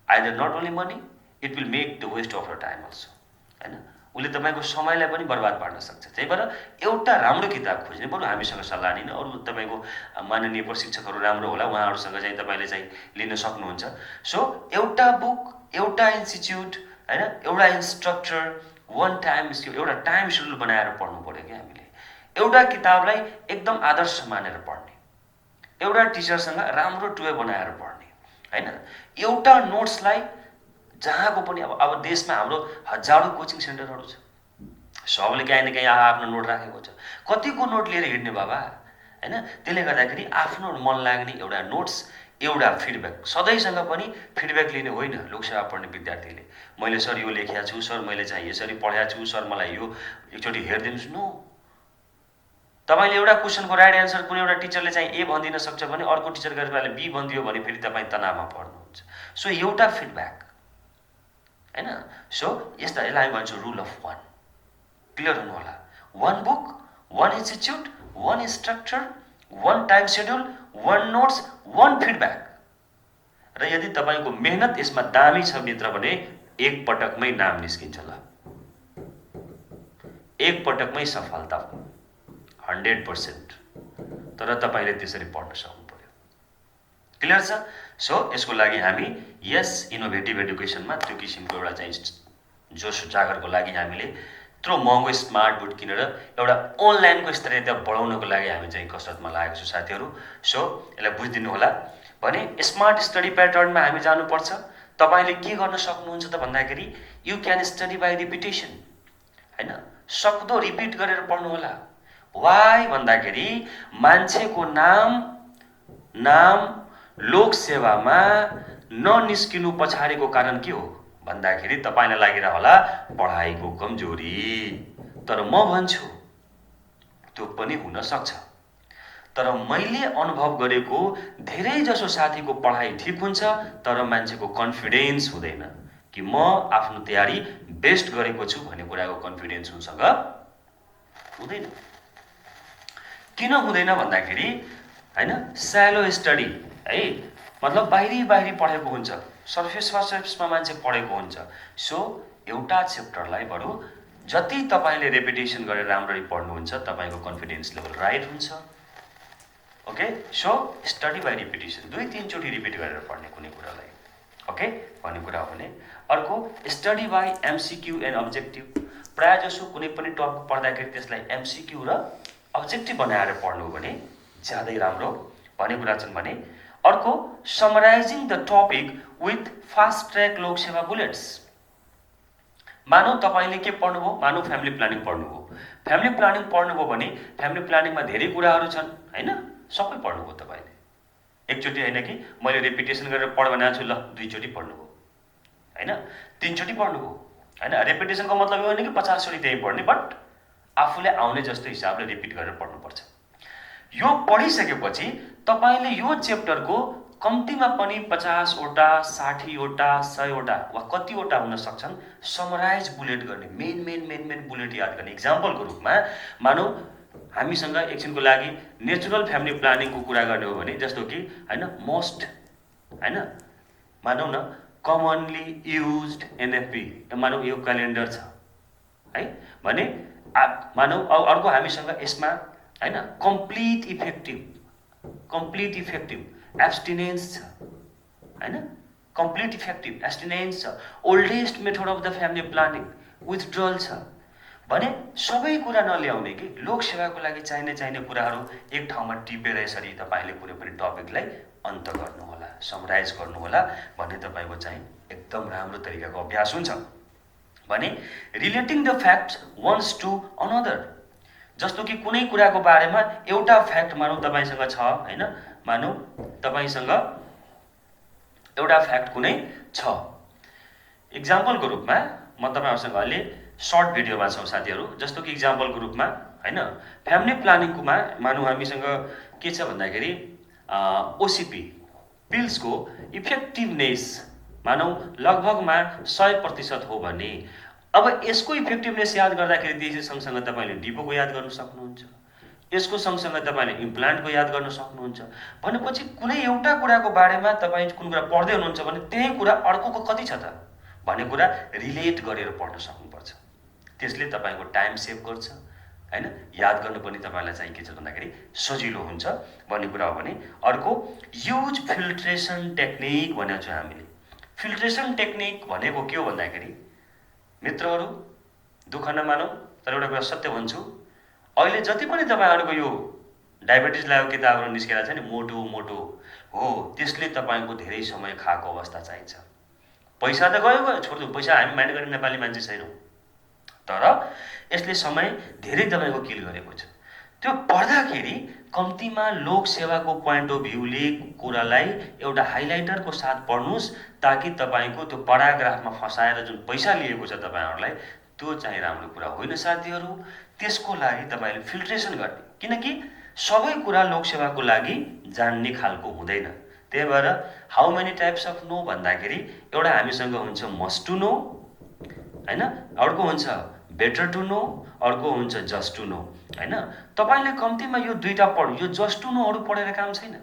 either not only money, it will make the waste of your time also हैन। उसले तपाईँको समयलाई पनि बर्बाद पार्न सक्छ। त्यही भएर एउटा राम्रो किताब खोज्ने, बरु हामीसँग सल्लाह लिन, अरू तपाईँको माननीय प्रशिक्षकहरू राम्रो होला उहाँहरूसँग चाहिँ तपाईँले चाहिँ लिन सक्नुहुन्छ। सो एउटा बुक, एउटा इन्स्टिट्युट हैन, एउटा इन्स्ट्रक्टर, 1 टाइम स्केड्युल, एउटा टाइम सेड्युल बनाएर पढ्नु पर्यो क्या हामीले। एउटा किताबलाई एकदम आदर्श मानेर पढ्ने, एउटा टिचरसँग राम्रो टुवे बनाएर पढ्ने हैन, एउटा नोट्सलाई जहाँको पनि अब देशमा हाम्रो हजारौं कोचिङ सेन्टरहरू छ, सबले कहीँ न कहीँ आफ्नो नोट राखेको छ। कतिको नोट लिएर हिँड्ने बाबा हैन। त्यसले गर्दाखेरि आफ्नो मन लाग्ने एउटा नोट्स, एउटा फिडब्याक, सधैँसँग पनि फिडब्याक लिने होइन लोकसेवा पढ्ने विद्यार्थीले। मैले सर यो लेखेको छु, सर मैले चाहिँ यसरी पढाएको छु, सर मलाई यो एकचोटि हेरिदिनुहोस्। नो, तपाईले एउटा क्वेशनको राइट एन्सर कुनै एउटा टिचरले चाहिँ ए भनिदिन सक्छ भने अर्को टिचर गरेर बी भनिदियो भने फेरि तपाईँ तनावमा पर्नुहुन्छ। सो एउटा फिडब्याक हैन। सो यसलाई हामी भन्छौँ रुल अफ 1। क्लियर हुनु होला। 1 book, 1 institute, 1 instructor, 1 time schedule, 1 notes, 1 feedback. र यदि तपाईँको मेहनत यसमा दामी छ मित्र भने एक पटकमै नाम निस्किन्छ। ल एक पटकमै सफलता 100%। तर तपाईँले त्यसरी पढ्न सक्नु पर्यो। क्लियर छ? सो यसको लागि हामी यस इनोभेटिभ एडुकेसनमा त्यो किसिमको एउटा चाहिँ जोस जागरको लागि हामीले यत्रो महँगो स्मार्ट बोर्ड किनेर एउटा अनलाइनको स्तरीयता बढाउनको लागि हामी चाहिँ कसरतमा लागेको छु साथीहरू। सो यसलाई बुझिदिनु होला भने स्मार्ट स्टडी प्याटर्नमा हामी जानुपर्छ। तपाईले के गर्न सक्नुहुन्छ त भन्दाखेरि you can study by repetition हैन। सक्दो रिपिट गरेर पढ्नु होला। वाइ भन्दाखेरि मान्छेको नाम लोक सेवामा ननिस्किनु पछाडिको कारण के हो भन्दाखेरि तपाईलाई लागिरह होला पढाइको कमजोरी। तर म भन्छु त्यो पनि हुन सक्छ। तर मैले अनुभव गरेको धेरै जसो साथीको पढाइ ठीक हुन्छ तर मान्छेको कन्फिडेन्स हुँदैन कि म आफ्नो तयारी बेस्ट गरेको छु भन्ने कुराको कन्फिडेन्स उसँग हुँदैन। किन हुँदैन भन्दाखेरि हैन स्यालो स्टडी है, मतलब बाहिरी पढेको हुन्छ, सर्फेसमा मान्छे पढेको हुन्छ। सो एउटा च्याप्टरलाई बरु जति तपाईले रेपिटेसन गरेर राम्ररी पढ्नुहुन्छ तपाईको कन्फिडेन्स लेभल राइट हुन्छ। Okay, so study by repetition, 2-3 चोटि रिपिट गरेर पढ्ने कुनै कुरालाई। ओके, भन्ने कुरा हो भने अर्को study by MCQ and objective. प्राय जसो कुनै पनि टपिक पढ्दाखेरि त्यसलाई एमसीक्यू र अब्जेक्टिभ बनाएर पढ्नु भने ज्यादै राम्रो भन्ने कुरा छन् भने अर्को summarising the topic with fast track Loksewa bullets. मानौ तपाईले के पढ्नुभयो, मानौ फ्यामिली प्लानिङ पढ्नुभयो। फ्यामिली प्लानिङ पढ्नुभयो भने फ्यामिली प्लानिङमा धेरै कुराहरू छन् हैन, सबै पढ्नुभयो तपाईले। एकचोटि हैन कि मैले रेपिटेसन गरेर पढ भनेको छु, ल 2 चोटि पढ्नुभयो हैन, 3 चोटि पढ्नुभयो हैन। रेपिटेसनको मतलब यो होइन कि 50 चोटि त्यही पढ्ने, बट आफूले आउने जस्तो हिसाबले रिपिट गरेर पढ्नुपर्छ। यो पढिसकेपछि तपाईले यो च्याप्टरको कम्तीमा पनि 50 वटा 60 वटा 100 वटा वा कतिवटा हुन सक्छन् समराइज बुलेट गर्ने, मेन बुलेट याद गर्ने। इक्जाम्पलको रूपमा मानौ हामीसँग एकछिनको लागि नेचुरल फ्यामिली प्लानिङको कुरा गर्ने हो भने जस्तो कि हैन मोस्ट हैन, मानौ न कमनली युज्ड एनएफपी, मानौ यो क्यालेन्डर छ है भने मानौ अर्को हामीसँग यसमा हैन कम्प्लिट इफेक्टिभ एब्स्टिनेन्स छ हैन, कम्प्लिट इफेक्टिभ एब्स्टिनेन्स छ, oldest method of the family planning, withdrawal छ भने सबै कुरा नल्याउने कि लोकसेवाको लागि चाहिने कुराहरू एक ठाउँमा टिपेर यसरी तपाईले कुनै पनि टपिकलाई अन्त गर्नुहोला, समराइज गर्नुहोला भन्ने तपाईको चाहिँ एकदम राम्रो तरिकाको अभ्यास हुन्छ। भने relating the facts ones to another, जस्तो कि कुनै कुराको बारेमा एउटा फ्याक्ट मानौ तपाईसँग छ हैन, मानौ तपाईसँग एउटा फ्याक्ट कुनै छ। इक्जाम्पलको रूपमा म तपाईहरुसँग अहिले सर्ट भिडियोमा छौं साथीहरु, जस्तो कि इक्जाम्पलको रूपमा हैन फ्यामिली प्लानिङकोमा मानौ हामीसँग के छ भन्दाखेरि ओसीपी पिल्सको इफेक्टिभनेस मानौ लगभगमा 100% हो भने अब यसको इफेक्टिभनेस याद गर्दाखेरि त्यसै सँगसँगै तपाईले डिपोको याद गर्न सक्नुहुन्छ, यसको सँगसँगै तपाईले इम्प्लान्टको याद गर्न सक्नुहुन्छ। भनेपछि कुनै एउटा कुराको बारेमा तपाई कुन कुरा पढ्दै हुनुहुन्छ भने त्यही कुरा अर्कोको कति छ त भन्ने कुरा रिलेट गरेर पढ्न सक्नुपर्छ। त्यसले तपाईको टाइम सेभ गर्छ हैन, याद गर्नु पनि तपाईलाई चाहिँ के छ भन्दाखेरि सजिलो हुन्छ भन्ने कुरा हो। भने अर्को युज फिल्ट्रेसन टेक्निक भनेको छ हामीले। फिल्ट्रेसन टेक्निक भनेको के हो भन्दाखेरि मित्रहरू दुःख नमानौ तर एउटा कुरा सत्य भन्छु, अहिले जति पनि तपाईहरुको यो डायबिटिज लागेको किताबहरु निस्केरा छ नि मोटो हो, त्यसले तपाईको धेरै समय खाएको अवस्था चाहिन्छ। पैसा त गयो छोड्नु, पैसा हामी माइन्ड गर्ने नेपाली मान्छे छैनौं, तर यसले समय धेरै तपाईको किल गरेको छ। त्यो पढ्दाखेरि कम्तीमा लोक सेवाको पोइन्ट अफ भ्यूले कुरालाई एउटा हाइलाइटरको साथ पढ्नुस्, ताकि तपाईको त्यो प्याराग्राफमा फसाएर जुन पैसा लिएको छ तपाईहरुलाई त्यो चाहिँ राम्रो कुरा होइन साथीहरु। त्यसको लागि तपाईले फिल्ट्रेसन गर्ने, किनकि सबै कुरा लोक सेवाको लागि जान्ने खालको हुँदैन। त्यही भएर how many types of know भन्दाखेरि एउटा हामीसँग हुन्छ मस्ट टु नो हैन, अर्को हुन्छ बेटर टु नो, अर्को हुन्छ जस्ट टु नो हैन। तपाईले कम्तीमा यो दुईटा पढ्नु, यो जस्ट टु नोहरु पढेर काम छैन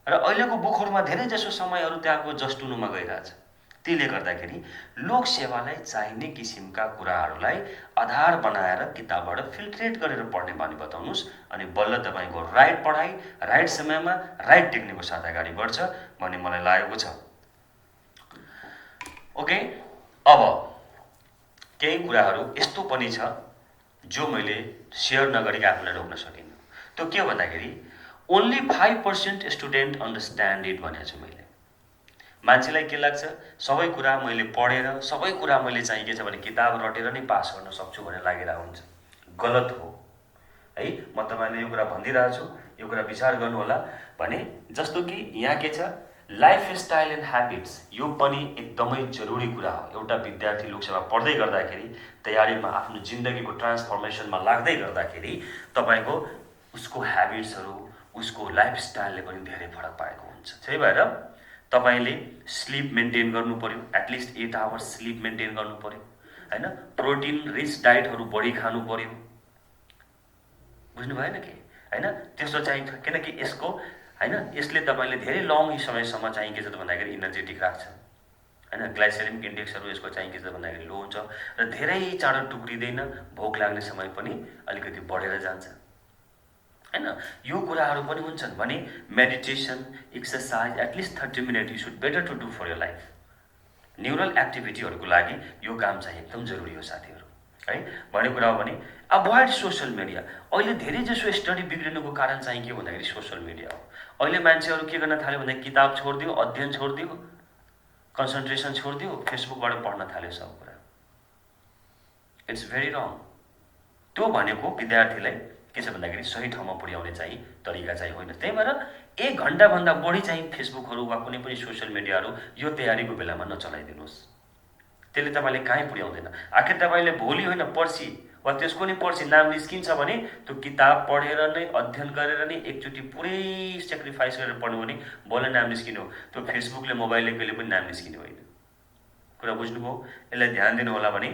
र अहिलेको बुकहरुमा धेरै जसो समयहरु त्यहाँको जस्ट टु नोमा गइरहेछ। त्यसले गर्दाखेरि लोक सेवालाई चाहिने किसिमका कुराहरुलाई आधार बनाएर किताबबाट फिल्ट्रेट गरेर पढ्ने बानी बताउनुस्, अनि बल्ल तपाईको राइट पढाइ राइट समयमा राइट टेक्निकको साथ अगाडि बढ्छ भन्ने मलाई लागेको छ। ओके, अब केही कुराहरु यस्तो पनि छ जो मैले शेयर नगरिक आफूलाई रोक्न सकिन। त्यो के भन्दाखेरि ओन्ली 5% स्टुडेन्ट अन्डरस्ट्यान्ड इट भनेको छु मैले। मान्छेलाई के लाग्छ सबै कुरा मैले पढेर सबै कुरा मैले चाहिँ के छ भने किताब रटेर नै पास गर्न सक्छु भन्ने लागिरा हुन्छ। गलत हो है, म तपाईलाई यो कुरा भन्दिरहेको छु, यो कुरा विचार गर्नु होला। भने जस्तो कि यहाँ के छ लाइफस्टाइल एन्ड ह्याबिट्स, यो पनि एकदमै जरुरी कुरा हो। एउटा विद्यार्थी लोकसेवा पढ्दै गर्दाखेरि तयारीमा आफ्नो जिन्दगीको ट्रान्सफर्मेसनमा लाग्दै गर्दाखेरि तपाईको उसको ह्याबिट्सहरु उसको लाइफस्टाइलले पनि धेरै फरक पारेको हुन्छ। त्यही भएर तपाईले स्लीप मेन्टेन गर्नु पर्यो, एटलिस्ट 8 आवर्स स्लीप मेन्टेन गर्नु पर्यो हैन। प्रोटिन रिच डाइटहरु बढी खानु पर्यो, बुझ्नु भएन के हैन। त्यसो चाहिँ किनकि यसको हैन यसले तपाईले धेरै लङ समयसम्म चाहिँ के छ भन्दाखेरि एनर्जेटिक राख्छ हैन। ग्लाइसेमिक इन्डेक्सहरू यसको चाहिँ के छ भन्दाखेरि लो हुन्छ र धेरै चाँडो टुक्रिँदैन, भोक लाग्ने समय पनि अलिकति बढेर जान्छ हैन। यो कुराहरू पनि हुन्छन् भने meditation, exercise at least 30 minute you should better to do for your life. Neural एक्टिभिटीहरूको लागि यो काम चाहिँ एकदम जरुरी हो साथीहरू है। भन्ने कुरा हो भने अभोइड सोसल मिडिया। अहिले धेरै जसो स्टडी बिग्रिनुको कारण चाहिँ के भन्दाखेरि सोसल मिडिया हो। अहिले मान्छेहरू के गर्न थाल्यो भन्दा किताब छोडिदियो, अध्ययन छोडिदियो, कन्सन्ट्रेसन छोडिदियो, फेसबुकबाट पढ्न थाल्यो सब कुरा। इट्स भेरी रङ। त्यो भनेको विद्यार्थीलाई के छ भन्दाखेरि सही ठाउँमा पुर्याउने चाहिँ तरिका चाहिँ होइन। त्यही भएर 1 घण्टाभन्दा बढी चाहिँ फेसबुकहरू वा कुनै पनि सोसल मिडियाहरू यो तयारीको बेलामा नचलाइदिनुहोस्। त्यसले तपाईँले कहीँ पुर्याउँदैन। आखिर तपाईँले भोलि होइन पर्सि वा त्यसको नि पर्सि नाम निस्किन्छ भने त्यो किताब पढेर नै, अध्ययन गरेर नै एकचोटि पुरै सेक्रिफाइस गरेर पढ्नु भने बल्ल नाम निस्किने हो। त्यो फेसबुकले, मोबाइलले कहिले पनि नाम निस्किने होइन। कुरा बुझ्नुभयो? यसलाई ध्यान दिनु होला भने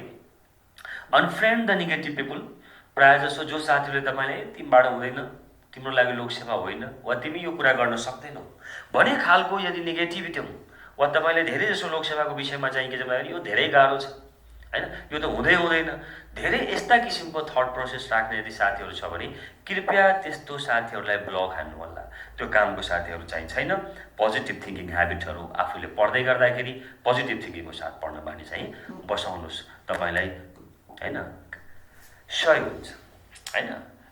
अनफ्रेन्ड द नेगेटिभ पिपुल। प्रायः जसो जो साथीहरूले तपाईँले तिमीबाट हुँदैन, तिम्रो लागि लोकसेवा होइन वा तिमी यो कुरा गर्न सक्दैनौ भन्ने खालको यदि नेगेटिभिटी वा तपाईँले धेरै जसो लोकसेवाको विषयमा चाहिँ के छ भन्दाखेरि यो धेरै गाह्रो छ हैन, यो त हुँदै हुँदैन, धेरै यस्ता किसिमको थट प्रोसेस राख्ने यदि साथीहरू छ भने कृपया त्यस्तो साथीहरूलाई ब्लक हान्नु होला। त्यो कामको साथीहरू चाहिँ छैन। पोजिटिभ थिङ्किङ ह्याबिटहरू आफूले पढ्दै गर्दाखेरि पोजिटिभ थिङ्किङको साथ पढ्न बानी चाहिँ बसाउनुहोस्, तपाईँलाई हैन सही हुन्छ हैन।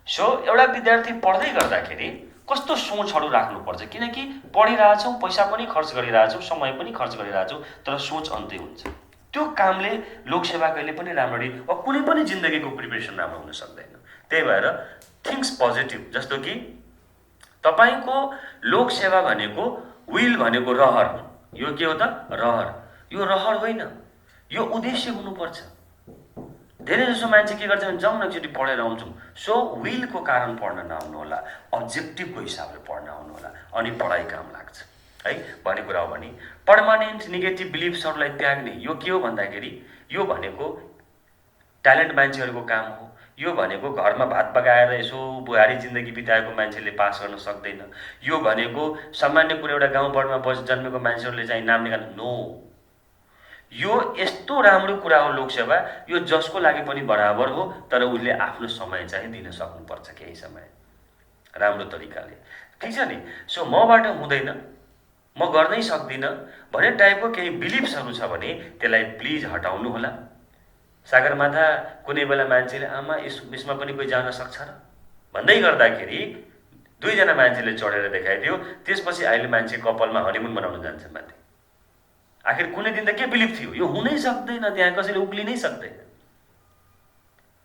सो एउटा विद्यार्थी पढ्दै गर्दाखेरि कस्तो सोचहरू राख्नुपर्छ, किनकि पढिरहेछौँ, पैसा पनि खर्च गरिरहेछौँ, समय पनि खर्च गरिरहेछौँ, तर सोच अन्त्य हुन्छ। त्यो कामले लोकसेवा कहिले पनि राम्ररी वा कुनै पनि जिन्दगीको प्रिपरेसन राम्रो हुन सक्दैन। त्यही भएर थिङ्क्स पोजिटिभ। जस्तो कि तपाईँको लोकसेवा भनेको विल भनेको रहर, यो के हो त रहर, यो रहर होइन, यो उद्देश्य हुनुपर्छ। धेरै जसो मान्छे के गर्छ भने जाउँ न एकचोटि पढेर आउँछौँ। सो विलको कारण पढ्न नआउनु होला, अब्जेक्टिभको हिसाबले पढ्न आउनु होला, अनि पढाइ काम लाग्छ है भन्ने कुरा हो। भने पर्मानेन्ट नेगेटिभ बिलिफ्सहरूलाई त्याग्ने यो के हो भन्दाखेरि यो भनेको ट्यालेन्ट मान्छेहरूको काम हो। यो भनेको घरमा भात पकाएर यसो बुहारी जिन्दगी बिताएको मान्छेले पास गर्न सक्दैन। यो भनेको सामान्य कुरा एउटा गाउँपडमा जन्मेको मान्छेहरूले चाहिँ नाम निकाल्नु नो। यो यस्तो राम्रो कुरा हो लोकसेवा, यो जसको लागि पनि बराबर हो, तर उसले आफ्नो समय चाहिँ दिन सक्नुपर्छ, केही समय राम्रो तरिकाले। ठिक छ नि। सो मबाट हुँदैन, म गर्नै सक्दिनँ भन्ने टाइपको केही बिलिफ्सहरू छ भने त्यसलाई प्लिज हटाउनु होला। सागरमाथा कुनै बेला मान्छेले आमा यसमा पनि कोही जान सक्छ र भन्दै गर्दाखेरि 2 जना मान्छेले चढेर देखाइदियो। त्यसपछि अहिले मान्छे कपालमा हनीमुन मनाउन जान्छ माथि। आखिर कुनै दिन त के बिलिफ थियो, यो हुनै सक्दैन, त्यहाँ कसैले उक्लिनै सक्दैन।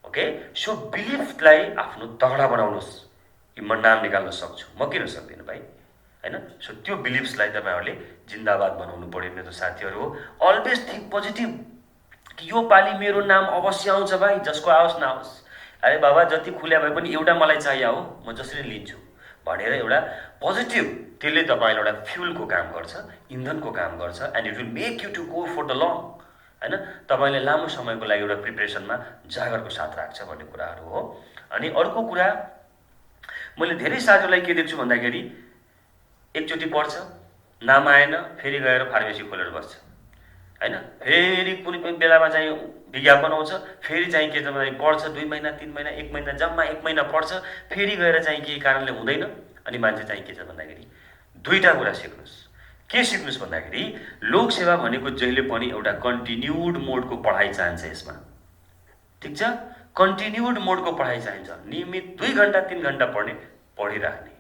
ओके, सो बिलिफलाई आफ्नो तगडा बनाउनुहोस् कि म नाम निकाल्न सक्छु, म किन सक्दिनँ भाइ हैन। सो त्यो बिलिफ्सलाई तपाईँहरूले जिन्दाबाद बनाउनु पर्यो मेरो साथीहरू हो। अलवेज थिङ्क पोजिटिभ कि यो पालि मेरो नाम अवश्य आउँछ भाइ, जसको आओस् नआओस्। अरे बाबा जति खुल्या भए पनि एउटा मलाई चाहियो हो, म जसरी लिन्छु भनेर एउटा पोजिटिभ, त्यसले तपाईँलाई एउटा फ्युलको काम गर्छ, इन्धनको काम गर्छ, and it will make you to go for the long हैन। तपाईँले लामो समयको लागि एउटा प्रिपरेसनमा जागरको साथ राख्छ भन्ने कुराहरू हो। अनि अर्को कुरा मैले धेरै साथीहरूलाई के देख्छु भन्दाखेरि एकचोटि पढ्छ, नाम आएन, फेरि गएर फार्मेसी खोलेर बस्छ हैन। फेरि कुनै पनि बेलामा चाहिँ विज्ञापन आउँछ, फेरि चाहिँ के छ भन्दाखेरि पढ्छ 2 महिना 3 महिना 1 महिना, जम्मा 1 महिना पढ्छ, फेरि गएर चाहिँ केही कारणले हुँदैन। अनि मान्छे चाहिँ के छ भन्दाखेरि 2टा कुरा सिक्नुहोस्। के सिक्नुहोस् भन्दाखेरि लोकसेवा भनेको जहिले पनि एउटा कन्टिन्युड मोडको पढाइ चाहिन्छ यसमा। ठिक छ, कन्टिन्युड मोडको पढाइ चाहिन्छ। नियमित 2 घण्टा 3 घण्टा पढिराख्ने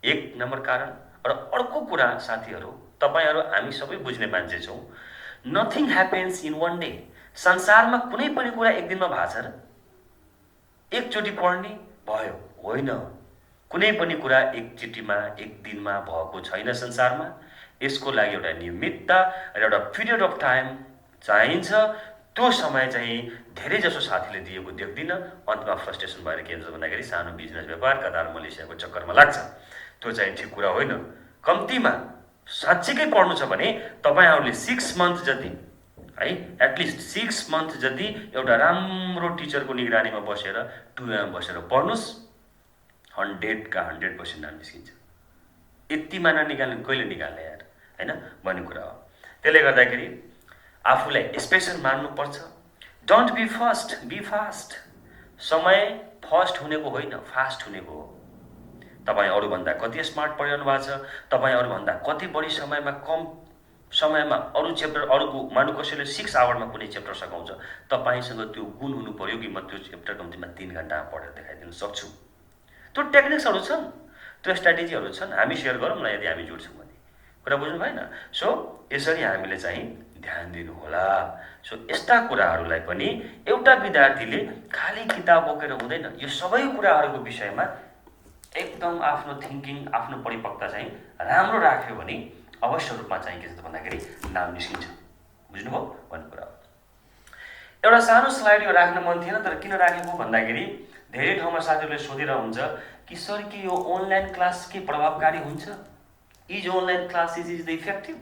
1 नम्बर कारण। र अर्को कुरा साथीहरू, तपाईहरू हामी सबै बुझ्ने मान्छे छौँ, नथिङ ह्यापेन्स इन 1 डे। संसारमा कुनै पनि कुरा एक दिनमा भएको छ र? एकचोटि पढ्ने भयो होइन, कुनै पनि कुरा एकचोटिमा एक दिनमा भएको छैन संसारमा। यसको लागि एउटा नियमितता र एउटा पिरियड अफ टाइम चाहिन्छ। त्यो समय चाहिँ धेरै जसो साथीले दिएको देख्दिनँ। अन्तमा फ्रस्ट्रेसन भएर के हुन्छ भन्दाखेरि सानो बिजनेस व्यापार कतार मलेसियाको चक्करमा लाग्छ। त्यो चाहिँ ठिक कुरा होइन। कम्तीमा साँच्चीकै पढ्नु छ भने तपाईँहरूले 6 मन्थ जति है, एटलिस्ट 6 मन्थ जति एउटा राम्रो टिचरको निगरानीमा बसेर टुवामा बसेर पढ्नुहोस्। 100 का 100% नाम निस्किन्छ। यतिमा ननिकाल्ने कहिले निकाल्ने यार हैन भन्ने कुरा हो। त्यसले गर्दाखेरि आफूलाई स्पेसल मान्नुपर्छ। Don't be first, be fast. समय फर्स्ट हुनेको होइन, फास्ट हुनेको हो। तपाईँ अरूभन्दा कति स्मार्ट पढिरहनु भएको छ, तपाईँ अरूभन्दा कति बढी समयमा कम समयमा अरू च्याप्टर, अरूको मानु कसैले 6 आवरमा कुनै च्याप्टर सघाउँछ, तपाईँसँग त्यो गुण हुनु पर्यो कि म त्यो च्याप्टर कम्तीमा 3 घन्टामा पढेर देखाइदिन सक्छु। त्यो टेक्निक्सहरू छन्, त्यो स्ट्राटेजीहरू छन्, हामी सेयर गरौँ न यदि हामी जुट्छौँ भने। कुरा बुझ्नु भएन? सो यसरी हामीले चाहिँ ध्यान दिनु होला। सो यस्ता कुराहरूलाई पनि एउटा विद्यार्थीले खाली किताब बोकेर हुँदैन। यो सबै कुराहरूको विषयमा एकदम आफ्नो थिङ्किङ, आफ्नो परिपक्वता चाहिँ राम्रो राख्यो भने अवश्य रूपमा चाहिँ के छ भन्दाखेरि नाम निस्किन्छ। बुझ्नुभयो भन्ने कुरा। एउटा सानो स्लाइड यो राख्न मन थिएन, तर किन राखेको भन्दाखेरि धेरै ठाउँमा साथीहरूले सोधिरहनु हुन्छ कि सर के यो अनलाइन क्लास के प्रभावकारी हुन्छ? Is online classes is the effective?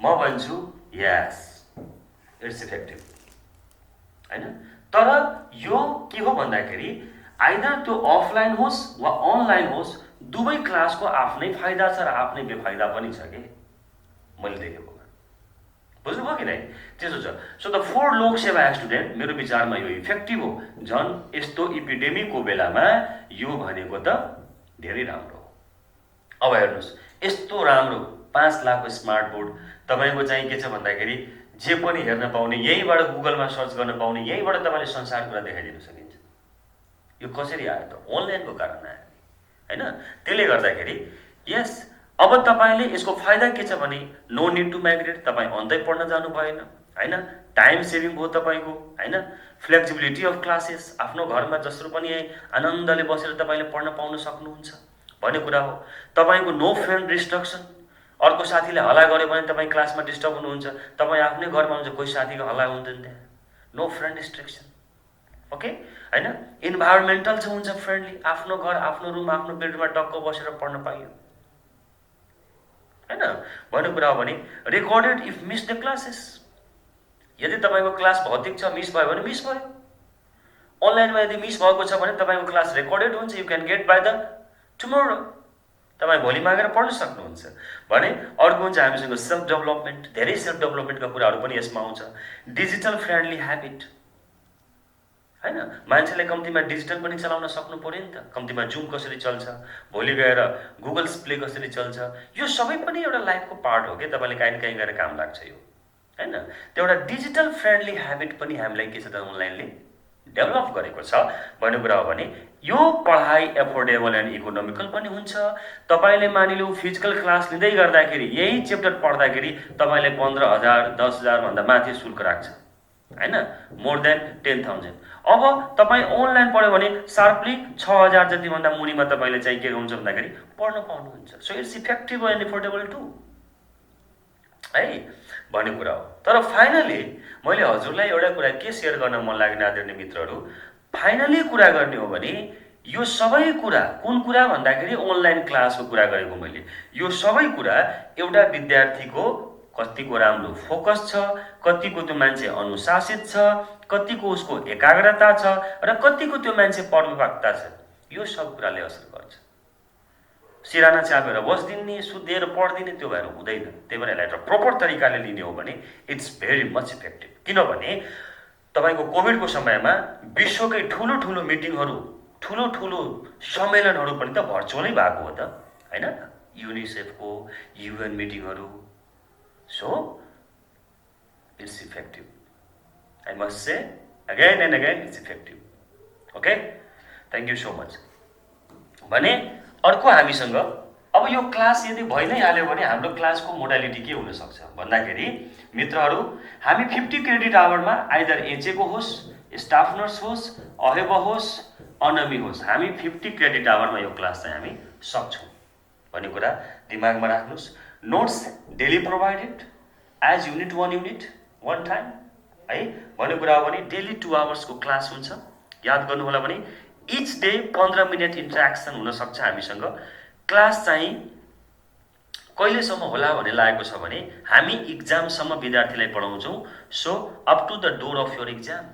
म भन्छु यस, इट्स इफेक्टिभ हैन। तर यो के हो भन्दाखेरि आइदर त्यो अफलाइन होस् वा अनलाइन होस्, दुवै क्लासको आफ्नै फाइदा छ र आफ्नै बेफाइदा पनि छ के मैले देखेको। बुझ्नुभयो कि नै? त्यसो छ। सो द फोर लोक सेवा स्टुडेन्ट मेरो विचारमा यो इफेक्टिभ हो। झन् यस्तो इपिडेमिकको बेलामा यो भनेको त धेरै राम्रो हो। अब हेर्नुहोस्, यस्तो राम्रो 5 लाखको स्मार्ट बोर्ड तपाईँको चाहिँ के छ भन्दाखेरि जे पनि हेर्न पाउने, यहीँबाट गुगलमा सर्च गर्न पाउने, यहीँबाट तपाईँले संसार कुरा देखाइदिन सकिन्छ। यो कसरी आयो त? अनलाइनको कारण आयो हैन। त्यसले गर्दाखेरि यस, अब तपाईँले यसको फाइदा के छ भने नो निड टु माइग्रेट, तपाईँ अन्तै पढ्न जानु भएन हैन। टाइम सेभिङ भयो तपाईँको हैन। फ्लेक्सिबिलिटी अफ क्लासेस, आफ्नो घरमा जसरी पनि आनन्दले बसेर तपाईँले पढ्न पाउन सक्नुहुन्छ भन्ने कुरा हो। तपाईँको नो फ्रेन्ड रिस्ट्रिक्सन, अर्को साथीले हल्ला गर्यो भने तपाईँ क्लासमा डिस्टर्ब हुनुहुन्छ, तपाईँ आफ्नै घरमा हुन्छ, कोही साथीको हल्ला हुँदैन त्यहाँ, नो फ्रेन्ड रिस्ट्रिक्सन। ओके हैन। इन्भाइरोमेन्टल चाहिँ हुन्छ फ्रेन्डली, आफ्नो घर, आफ्नो रुम, आफ्नो बेडरुममा टक्क बसेर पढ्न पाइयो हैन भन्ने कुरा हो। भने recorded if miss the classes, यदि तपाईँको क्लास भौतिक छ, मिस भयो भने मिस भयो। अनलाइनमा यदि मिस भएको छ भने तपाईँको क्लास रेकर्डेड हुन्छ, you can get by the tomorrow, तपाईँ भोलि मागेर पढ्न सक्नुहुन्छ भने। अर्को हुन्छ हामीसँग सेल्फ डेभलपमेन्ट, धेरै सेल्फ डेभलपमेन्टका कुराहरू पनि यसमा आउँछ। डिजिटल फ्रेन्डली ह्याबिट हैन, मान्छेले कम्तीमा डिजिटल पनि चलाउन सक्नु पर्यो नि त। कम्तीमा जुम कसरी चल्छ, भोलि गएर गुगल प्ले कसरी चल्छ, यो सबै पनि एउटा लाइफको पार्ट हो कि तपाईँले काहीँ न काहीँ गएर काम लाग्छ यो हैन। त्यो एउटा डिजिटल फ्रेन्डली ह्याबिट पनि हामीलाई के छ त अनलाइनले डेभलप गरेको छ भन्ने कुरा हो। भने यो पढाइ एफोर्डेबल एन्ड इकोनोमिकल पनि हुन्छ। तपाईँले मानिलिउँ फिजिकल क्लास लिँदै गर्दाखेरि यही च्याप्टर पढ्दाखेरि तपाईँले 15,000 10,000 भन्दा माथि शुल्क राख्छ हैन, मोर देन 10,000। अब तपाईँ अनलाइन पढ्यो भने सार्पली 6,000 जति भन्दा मुनिमा तपाईँले चाहिँ के हुन्छ भन्दाखेरि पढ्न पाउनुहुन्छ। So it's effective and affordable to है भन्ने कुरा हो। तर फाइनली मैले हजुरलाई एउटा कुरा के सेयर गर्न मन लाग्ने आदरणीय मित्रहरू, फाइनली कुरा गर्ने हो भने यो सबै कुरा कुन कुरा भन्दाखेरि अनलाइन क्लासको कुरा गरेको मैले। यो सबै कुरा एउटा विद्यार्थीको कतिको राम्रो फोकस छ, कतिको त्यो मान्छे अनुशासित छ, कतिको उसको एकाग्रता छ र कतिको त्यो मान्छे परिपक्वता छ, यो सब कुराले असर गर्छ। सिराना च्यापेर बस्दिने, सुतेर पढ्दिने त्यो भएर हुँदैन। त्यही भएर यसलाई प्रपर तरिकाले लिने हो भने इट्स भेरी मच इफेक्टिभ। किनभने तपाईँको कोभिडको समयमा विश्वकै ठुलो ठुलो मिटिङहरू, ठुलो ठुलो सम्मेलनहरू पनि त भर्चुअलै भएको हो त हैन, युनिसेफको, युएन मिटिङहरू। So, it's effective. I must say again and again, it's effective. Okay? Thank you so much. भने अर्को हामीसँग अब यो क्लास यदि भइ नै हाल्यो भने हाम्रो क्लासको मोडालिटी के हुन सक्छ भन्दाखेरि मित्रहरू, हामी 50 क्रेडिट आवरमा आइदर एचएको होस्, स्टाफ नर्स होस्, अहेब होस्, अनमी होस्, हामी 50 क्रेडिट आवरमा यो क्लास चाहिँ हामी सक्छौँ भन्ने कुरा दिमागमा राख्नुहोस्। Notes daily provided as unit 1 unit 1 time है भन्ने कुरा हो। भने डेली 2 आवर्सको क्लास हुन्छ, याद गर्नु होला। भने इच डे 15 मिनट इन्ट्रेक्सन हुनसक्छ हामीसँग। क्लास चाहिँ कहिलेसम्म होला भन्ने लागेको छ भने हामी इक्जामसम्म विद्यार्थीलाई पढाउँछौँ। So up to the door of your exam,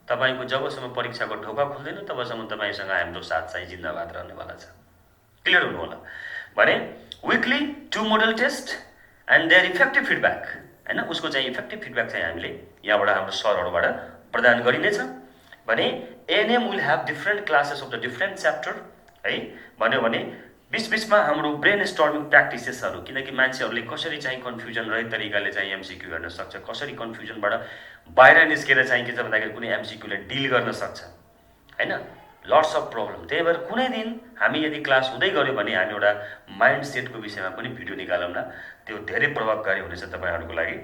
तपाईँको जबसम्म परीक्षाको ढोका खुल्दैन तबसम्म तपाईँसँग हाम्रो साथ चाहिँ जिन्दाबाद रहनेवाला छ। क्लियर हुनु होला। भने weekly 2 model test and their effective feedback, होइन, उसको चाहिँ इफेक्टिभ फिडब्याक चाहिँ हामीले यहाँबाट हाम्रो सरहरूबाट प्रदान गरिनेछ। भने ANM will have different classes of the different chapter, है, भन्यो भने बिचबिचमा हाम्रो ब्रेन स्टर्मिङ प्र्याक्टिसेसहरू, किनकि मान्छेहरूले कसरी चाहिँ कन्फ्युजन रहित तरिकाले चाहिँ एमसिक्यू गर्न सक्छ, कसरी कन्फ्युजनबाट बाहिर निस्केर चाहिँ के छ भन्दाखेरि कुनै एमसिक्यूलाई डिल गर्न सक्छ, होइन, लट्स अफ प्रब्लम। त्यही भएर कुनै दिन हामी यदि क्लास हुँदै गऱ्यो भने हामी एउटा माइन्ड सेटको विषयमा पनि भिडियो निकालौँ न, त्यो धेरै प्रभावकारी हुनेछ तपाईँहरूको लागि।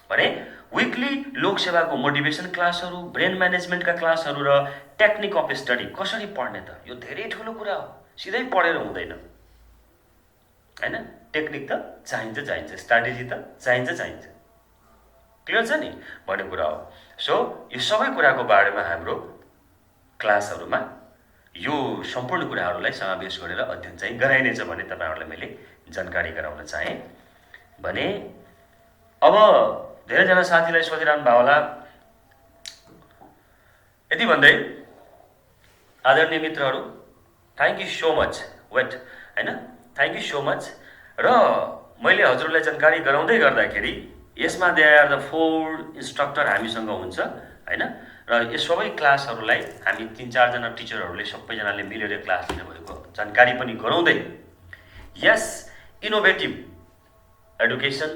भने विकली लोकसेवाको मोटिभेसन क्लासहरू, ब्रेन म्यानेजमेन्टका क्लासहरू र टेक्निक अफ स्टडी कसरी पढ्ने त, यो धेरै ठुलो कुरा हो, सिधै पढेर हुँदैन, होइन, टेक्निक त चाहिन्छ, स्ट्राटेजी त चाहिन्छ, क्लियर छ नि भन्ने कुरा हो। सो यो सबै कुराको बारेमा हाम्रो क्लासहरूमा यो सम्पूर्ण कुराहरूलाई समावेश गरेर अध्ययन चाहिँ गराइनेछ भन्ने तपाईँहरूलाई मैले जानकारी गराउन चाहेँ। भने अब धेरैजना साथीलाई सोधिरहनु भयो होला, यति भन्दै आदरणीय मित्रहरू, थ्याङ्क यू सो मच, होइन, थ्याङ्क यू सो मच। र मैले हजुरलाई जानकारी गराउँदै गर्दाखेरि यसमा दे आर द 4 इन्स्ट्रक्टर हामीसँग हुन्छ, होइन, र यो सबै क्लासहरूलाई हामी 3-4 जना टिचरहरूले सबैजनाले मिलेर क्लास लिनुभएको जानकारी पनि गराउँदै यस इनोभेटिभ एडुकेसन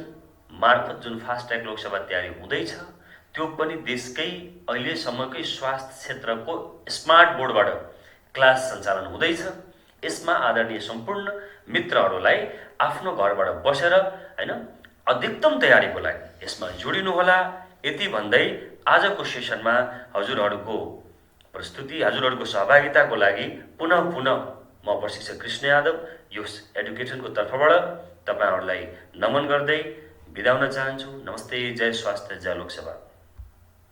मार्फत जुन फास्ट ट्र्याक लोकसेवा तयारी हुँदैछ त्यो पनि देशकै अहिलेसम्मकै स्वास्थ्य क्षेत्रको स्मार्ट बोर्डबाट क्लास सञ्चालन हुँदैछ। यसमा आदरणीय सम्पूर्ण मित्रहरूलाई आफ्नो घरबाट बसेर, होइन, अधिकतम तयारीको लागि यसमा जोडिनुहोला। यति भन्दै आजको सेसनमा हजुरहरूको प्रस्तुति, हजुरहरूको सहभागिताको लागि पुनः म प्रशिक्षक कृष्ण यादव यो एडुकेसनको तर्फबाट तपाईँहरूलाई नमन गर्दै बिदा हुन चाहन्छु। नमस्ते, जय स्वास्थ्य, जय लोकसेवा।